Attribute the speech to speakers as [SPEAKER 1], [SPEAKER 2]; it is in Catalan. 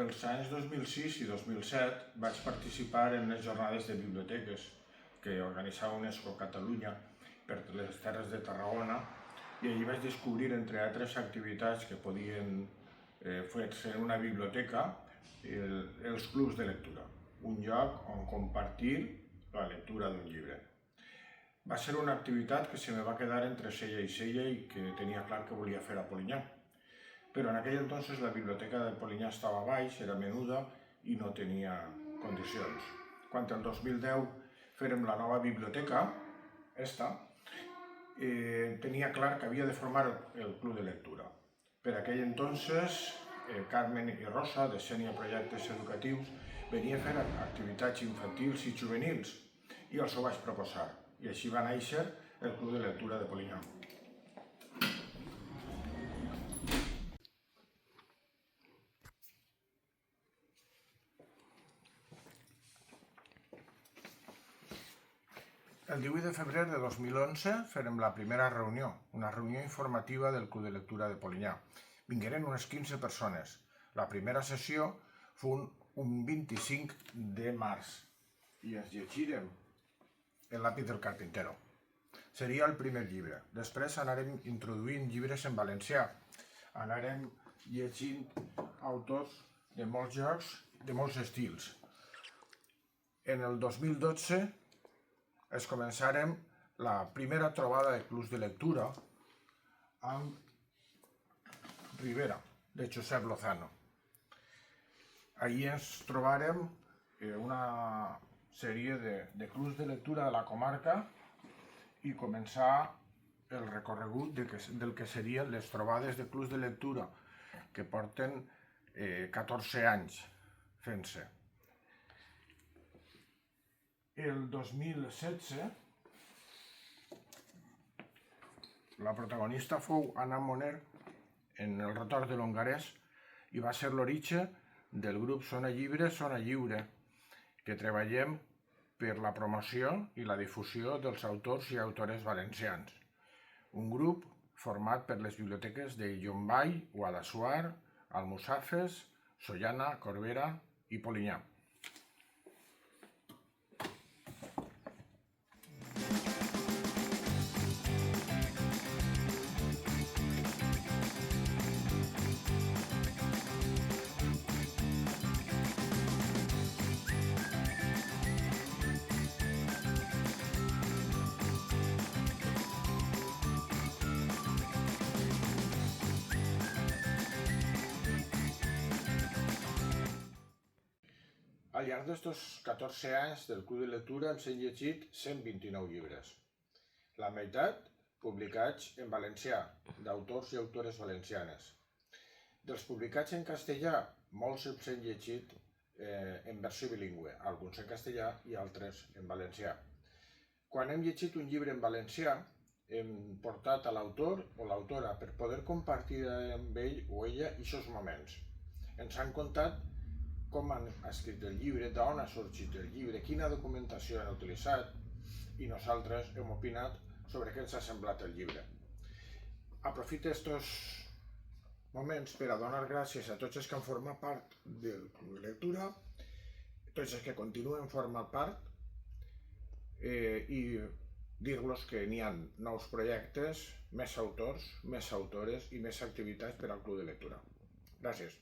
[SPEAKER 1] Els anys 2006 i 2007 vaig participar en les jornades de biblioteques que organitzava UNESCO Catalunya per les Terres de Tarragona i allí vaig descobrir, entre altres activitats que podien fer una biblioteca, els clubs de lectura, un lloc on compartir la lectura d'un llibre. Va ser una activitat que se me va quedar entre cella i cella i que tenia clar que volia fer a Polinyà. Però en aquell entonces la biblioteca de Polinyà estava baix, era menuda i no tenia condicions. Quan el 2010 fèrem la nova biblioteca, tenia clar que havia de formar el club de lectura. Per aquell entonces, Carmen i Rosa, de Sènia Projectes Educatius, venia a fer activitats infantils i juvenils i els ho vaig proposar. I així va néixer el club de lectura de Polinyà. El 18 de febrer de 2011 fèrem la primera reunió, una reunió informativa del Club de Lectura de Polinyà. Vingueren unes 15 persones. La primera sessió fou un 25 de març i ens llegirem El lápiz del carpintero. Seria el primer llibre. Després anàrem introduint llibres en valencià. Anàrem llegint autors de molts jocs, de molts estils. En el 2012 es començarem la primera trobada de clubs de lectura amb Ribera, de Josep Lozano. Allí ens trobarem una sèrie de clubs de lectura de la comarca i començar el recorregut del que serien les trobades de clubs de lectura que porten 14 anys fent-se. El 2016 la protagonista fou Anna Moner en El retorn de l'hongarès i va ser l'origen del grup Sona Llibre, Sona Lliure, que treballem per la promoció i la difusió dels autors i autores valencians. Un grup format per les biblioteques de Llombai, Guadassuar, Almussafes, Sollana, Corbera i Polinyà. Al llarg d'estos 14 anys del Club de Lectura ens hem llegit 129 llibres. La meitat publicats en valencià, d'autors i autores valencianes. Dels publicats en castellà, molts els hem llegit en versió bilingüe, alguns en castellà i altres en valencià. Quan hem llegit un llibre en valencià, hem portat a l'autor o l'autora per poder compartir amb ell o ella aquests moments. Ens han contat com han escrit el llibre, d'on ha sorgit el llibre, quina documentació han utilitzat i nosaltres hem opinat sobre què ens ha semblat el llibre. Aprofito aquests moments per a donar gràcies a tots els que han format part del Club de Lectura, tots els que continuen formant part i dir-los que n'hi ha nous projectes, més autors, més autores i més activitats per al Club de Lectura. Gràcies.